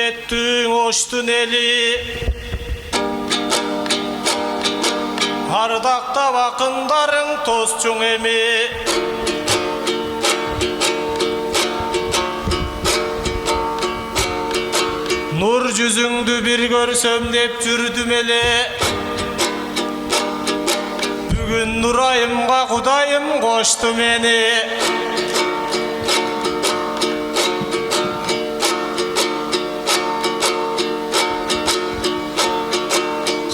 еттің оштun eli ардақтап ақындарың тосчуң эми нур жүзүңдү бир көрсөм деп жүрдүм эле бүгүн нурайымга кудайым кошту мени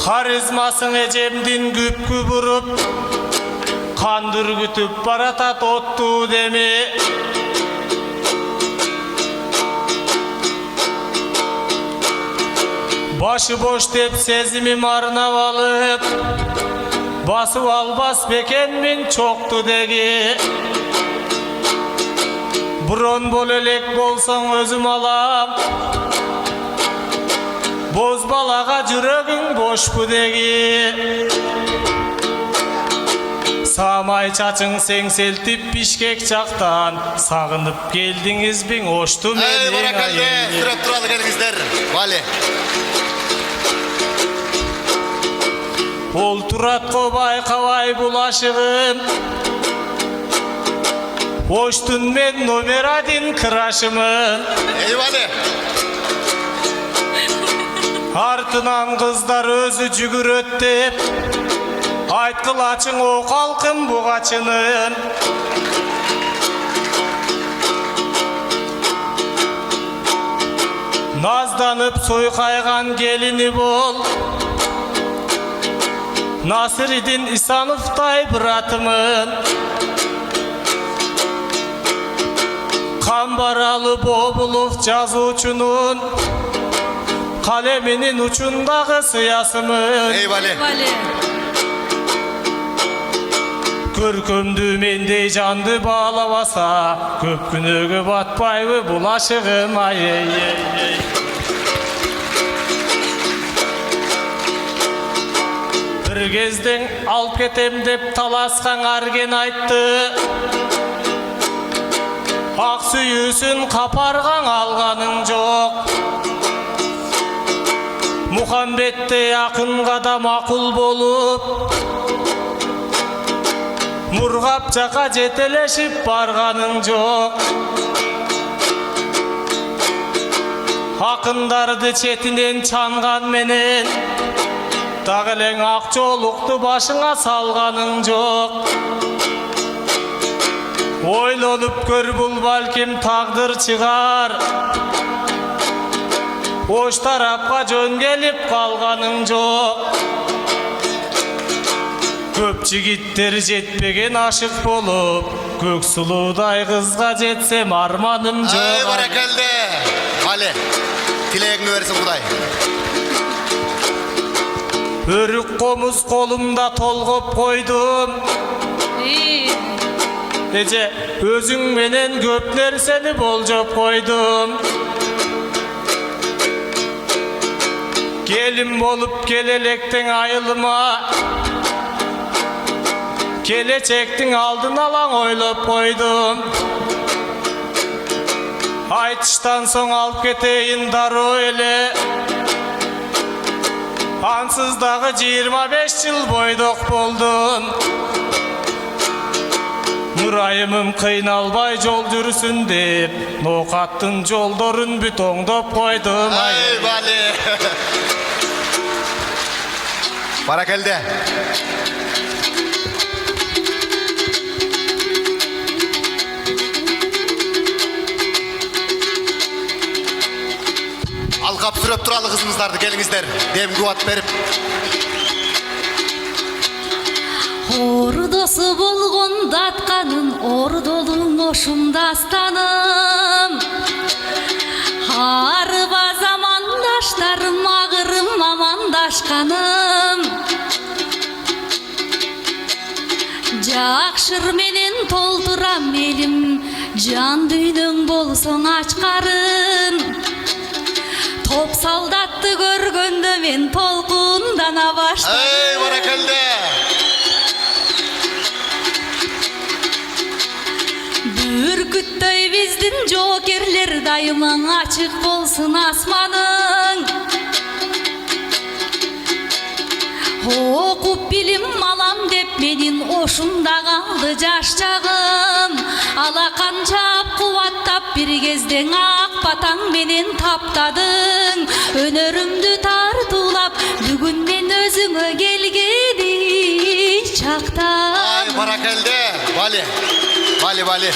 харизмасың эжемдин күпкү буруп кан үргүтүп баратат оттуу деми башы бош деп сезимим арнап алып басып албас бекенмин чокту деги бурон боло элек болсоң өзүм алам боз балага жүрөгүң бошпу деги самай чачың сеңселтип Бишкек жактан сагынып келдиңизби ошту менин баракалде сүрөп туралы келиңиздер вали ол туратко байкабай бул ашыгым оштун мен номер 1 крашымын вали артынан кыздар өзү жүгүрөт деп айткылачың о калкым бугачынын назданып сойкайган келини бол Насиридин Исановтай братымын Камбаралы Бобулов жазуучунун калеминин учундагы сыясымын вали көркөмдүү мендей жанды баалабаса көп күнөөгө батпайбы бул ашыгым бир кезден алып кетем деп таласкан арген айтты ак сүйүүсүн капаргаң алганың жок Мухамбеттей акынга да макул болуп мургап жака жетелешип барганың жок акындарды четинен чанган менен дагы элең ак жоолукту башыңа салганың жок ойлонуп көр бул балким тагдыр чыгар ош тарапка жөн келип калганың жок көп жигиттер жетпеген ашык болуп көк сулуудай кызга жетсем арманым жок баракалде вали тилегиңди берсин кудай өрүк комуз колумда толгоп койдум эже өзүң менен көп нерсени болжоп койдум келин болуп келелектең айылыма келечектин алдын алаң ойлоп койдум айтыштан соң алып кетейин дароо эле ансыз дагы 25 жыл бойдок болдум нурайымым кыйналбай жол жүрсүн деп ноокаттын жолдорун бүт оңдоп койдум вали баракалде алкап сүрөп туралы кызымыздарды келиңиздер дем кубат берип ордосу болгон датканын ордолуң ошумда астаным арба замандаштарым агырым амандашканым жакшыр менен толтурам элим жан дүйнөң болсоң ачкарын топ солдатты көргөндө мен толкундана баштадым баракалде бүркүттөй биздин жоокерлер дайыма ачык болсун асманың. Окуп билим алам деп менин ошунда калды жаш чагым. Алаканчап кубаттап бир кезден ак батаң менен таптадың. Өнөрүмдү тартуулап бүгүн мен өзүңө келгени чакта. Ай баракелде, Бали. Бали, Бали.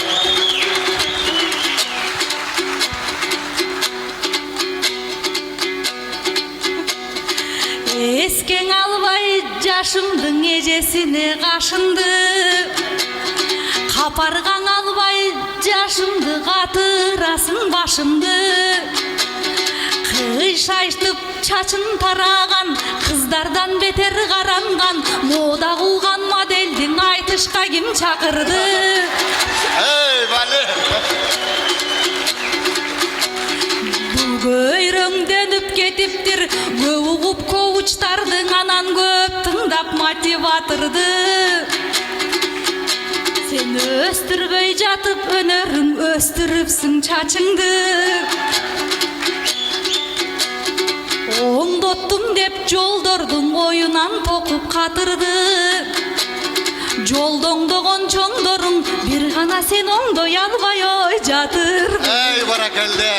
Эскең албай жашымдың эжесине кашынды. Капаргаң албай жашымды катырасың башымды. Кыйшайтып чачын тараган кыздардан бетер каранган мода кылган моделдин айтышка ким чакырды? Эй, Бали. Көйрөңдөнүп кетиптир көп угуп коучтардың анан көп тыңдап мотиваторды. Сен өстүрбөй жатып өнөрүң өстүрүпсүң чачыңды. Оңдоттум деп жолдордун оюнан токуп катырды. Жолдоңдогон чоңдоруң бир гана сен оңдой албай ой жатырды. Эй баракелде.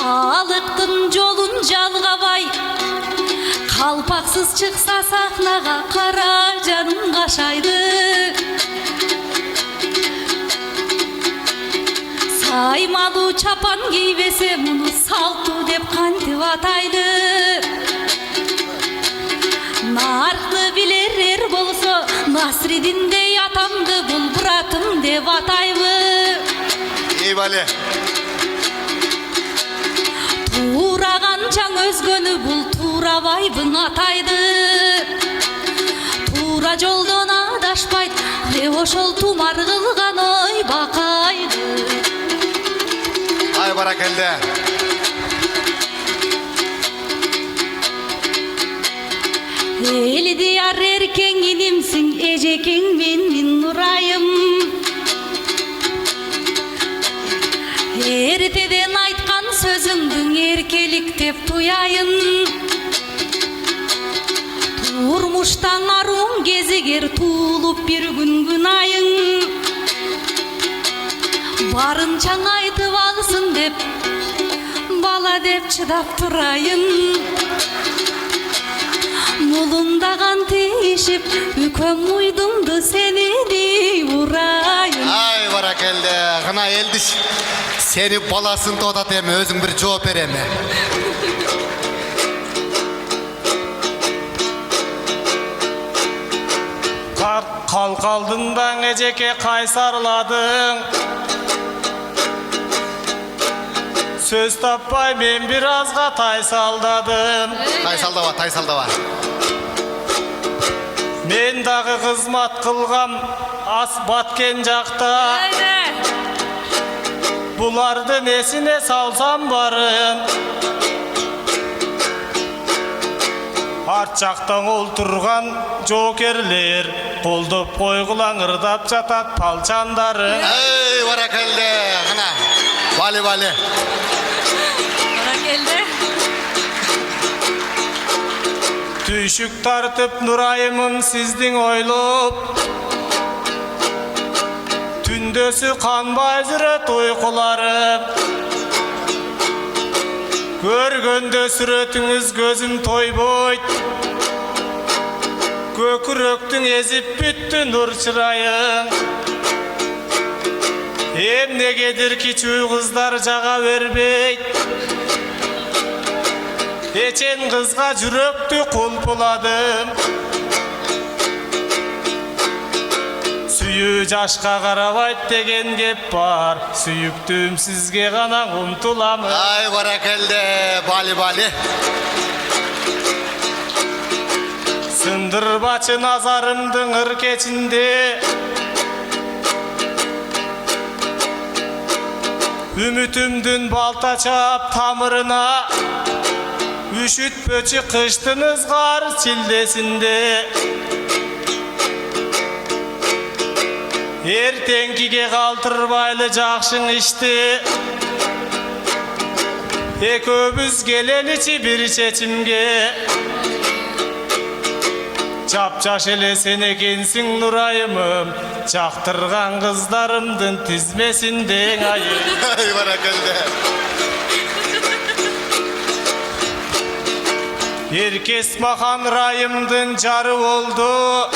Халыктын жолун жалгабай, калпаксыз чыкса сахнага кара жаным кашайды. Саймалуу чапан кийбесе муну салтуу деп кантип атайды? Наркты билерер болсо Насридиндей атамды бул братым деп атайбы. Эй Бали. Тураганчаң өзгөнү бул турабайбың атайды. Тура жолдон адашпайт, ошол тумар кылган ой бакайды. Ай баракелде. Элдияр эркең инимсиң, эжекең менин нурайым. Эртеден айткан сөзүңдүң эркеликтеп туяйын. Турмуштан аруң кезигер туулуп бир күн күнайың. Барынчаң айтып алсын деп бала деп чыдап турайын. Мулундаган тиишип үкөм уйдумду сени урайын. Ай баракелде. Гана элдиш. Сени баласын тоодат эми өзүң бир жооп береми. Калкалдың даң эжеке кайсарладың. Сөз таппай мен бир азга тайсалдадым. Тайсалдаба. Мен дагы кызмат кылгам ас баткен жакта. Буларды несине салсам барын. Арт жактан олтурган жоокерлер колдоп койгулаң ырдап жатат палчандары. Эй баракелде. Гана. Бали, Бали. Баракелде. Түйшүк тартып нурайымым сиздин ойлоп. Түндөсү канбай жүрөт уйкуларым. Көргөндө сүрөтүңүз көзүм тойбойт. Көкүрөктүң эзип бүттү нур чырайың. Эмнегедир кичүү кыздар жага бербейт. Эчен кызга жүрөктү кулпуладым. Сүйүү жашка карабайт деген кеп бар. Сүйүктүм сизге гана умтуламын. Ай баракелде. Бали, Бали. Сындырбачы назарымдын ыркечинде. Үмүтүмдүн балта чап тамырына. Üşütpöçü kıştın ızgar çildesinde. Ertenkiге kалтырбайлы жакшың ишти. Ekөөбүз келеличи бир чечимге. Чапчаш эле сен экенсиң нурайымым, чактырган кыздарымдын тизмесинде айым. Ай баракалла. Эркес махан райымдын жары болду.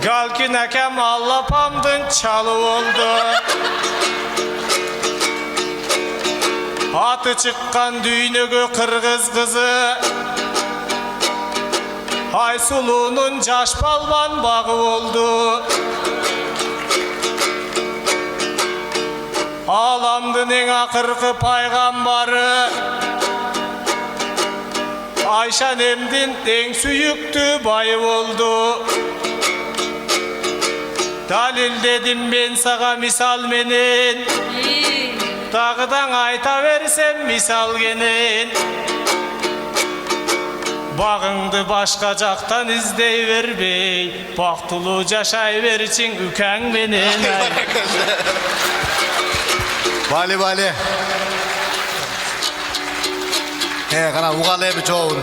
Галкин акам аллапамдын чалы болду. Аты чыккан дүйнөгө кыргыз кызы. Айсулуунун жаш балбан багы болду. Аламдын эң акыркы пайгамбары Айша немдин эң сүйүктүү байы болду. Далилдедим мен сага мисал менен, тагыдан айта берсем мисал кенен. Багыңды башка жактан издей бербей, бактылуу жашай берчиң үкәң менен. Бали бали. Кана угалы эми жообун.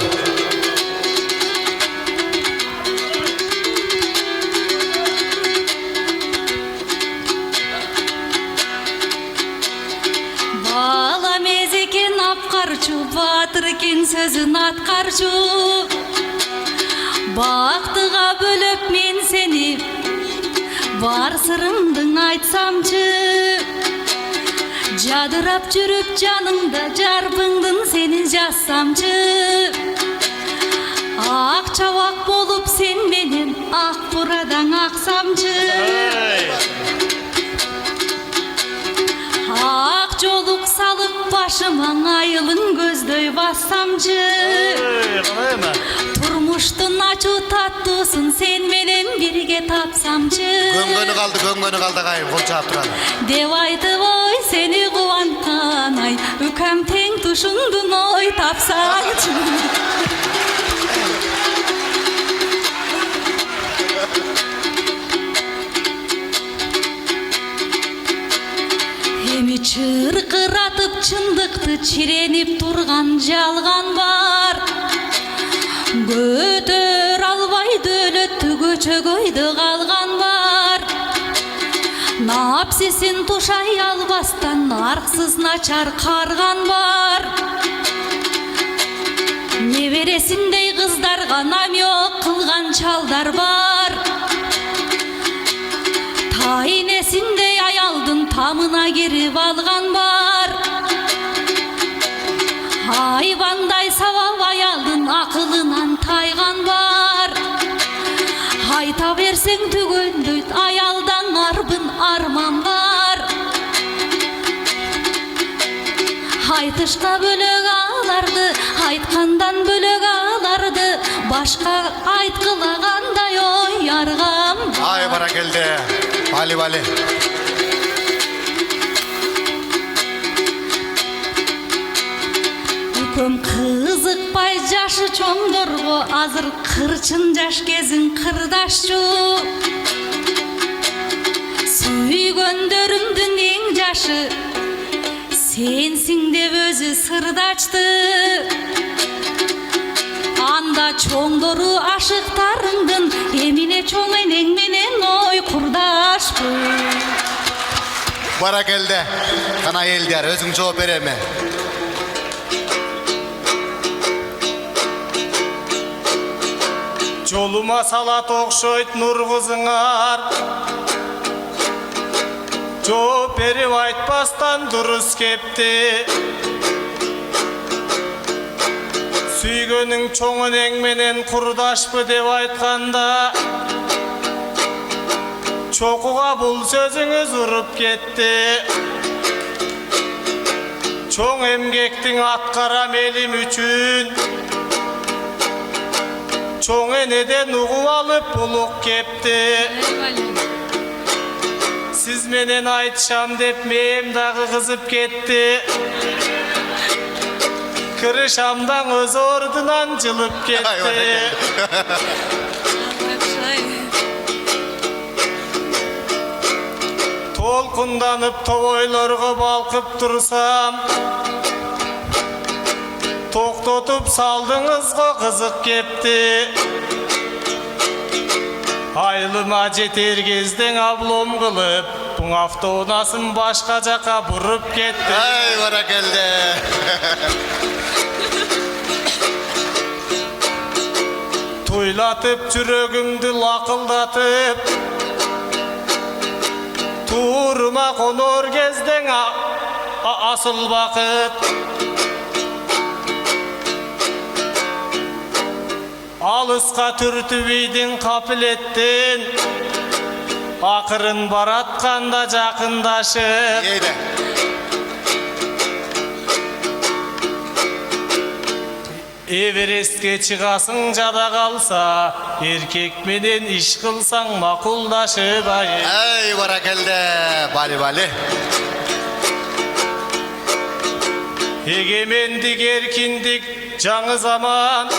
Бала мезекен апкарчу, батыр экен сөзүн аткарчу. Бактыга бөлөп мен сени, бар сырымдың айтсамчы. Жадырап жүрүп жаныңда жарбыңдын сени жазсамчы. Ак чабак болуп сен менен ак бурадаң аксамчы. Ак жолук салып башыма айылын көздөй бассамчы. Турмуштун ачуу таттуусун сен менен бирге тапсамчы. Көңгөнү калды кайым, кол чаап турат. Деп айтып ой сени кубанткан ай, үкәм тең тушуңдун ой тапсаңчы. Эми чыркыратып чындыкты чиренип турган жалган бар. Көтөр албай дөөлөттү көчөгөйдө калган бар. Напсисин тушай албастан арксыз начар карган бар. Небересиндей кыздарга намек кылган чалдар бар. Тайнесиндей аялдын тамына кирип алган бар. Айбандай сабап аялдын акылынан тайган бар. Айта берсең түгөндөйт аялдан арбын арман бар. Айтышка бөлөк аларды, айткандан бөлөк аларды. Башка айткылагандай ой аргам. Ай баракелде. Бали бали. Үкөм кызыкпай жашы чоңдорго, азыр кырчын жаш кезин кырдашчу. Сүйгөндөрүмдүн эң жашы сенсиң деп өзү сырдачты. Анда чоңдору ашыктарыңдын, эмине чоң энең менен ой курдашпы. Баракелде. Кана элдер, өзүң жооп береме? Жолума салат окшойт нур кызыңар. Жооп берип айтпастан дурус кепти. Сүйгөнүң чоң энең менен курдашпы деп айтканда, чокуга бул сөзүңүз уруп кетти. Чоң эмгектиң аткарам элим үчүн, чоң энеден угуп алып булук кепти. Сиз менен айтышам деп мээм дагы кызып кетти. Kırışamdan öz ordunan cılıp Ay, orada gitti. Толқынданып тойларға балқып тұрсам, тоқтатып салдыңызға қызық кепті. Айлыма жетер кезден аблом қылып, бұң автоунасын башқа жаққа бұрып кетті. Ай, баракелде. Тойлатып жүрегімді лақылдатып, турыма қонор кезден асыл бақыт. Алысқа түртіп үйдің қапілеттен, ақырын баратқанда жақындашып. Ейді. Эверестке чығасың жада қалса, еркек менен иш қылсаң мақұлдашып ай. Ай, баракелде. Бали. Егемендік еркіндік жаңы заман.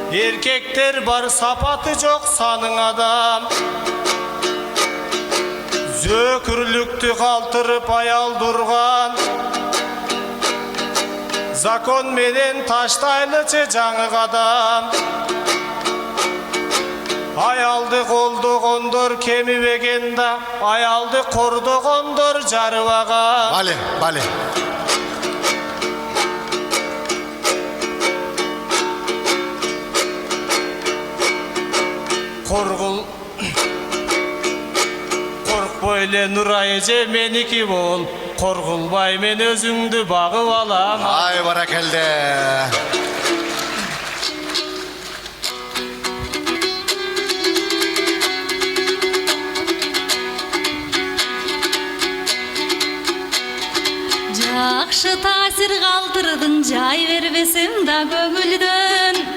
Еркектер бар сапаты жоқ саның адам. Зөкірлікті қалтырып аялдырған, закон менен таштайлычы жаңы қадам. Аялды қолдығындар кемібегенда, аялды қордығындар жарываған. Бали. Қорқпай эле Нурай эже меники бол, қорқылбай мен өзіңді бағып алам. Ай, баракелде. Жақшы таасир калтырдың, жай бербесем да көңүлдөн.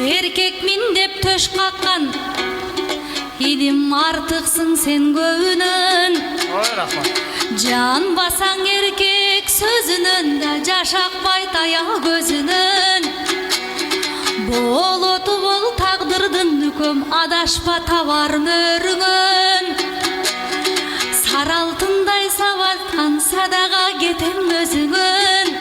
Еркекмин деп төш каккан, илим артыксың сен көбүнөн. Ой, рахмат. Жан басаң еркек сөзүнөн да, жашакпай таял көзүнөн. Болоту бол тагдырдын үкөм, адашпа табар мөрүңөн. Сары алтындай сабаткан садага кетем өзүңөн.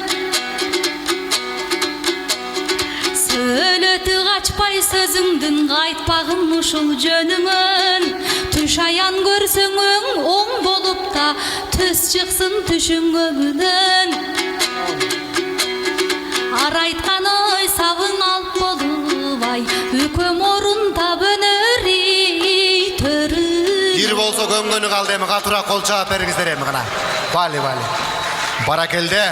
Сөйлөтү качпай сөзүңдүн, кайтпагын ушул жөнүңөн. Түш аян көрсөң оң болуп да, төс чыксын түшүң көбүнөн. Ар айткан ой сабың алп болубай, үкөм орунда бөнөри төрү. Бир болсо көңгөнү калды, эми катуураак кол чаап бергиздер эми гана. Бали. Баракелде.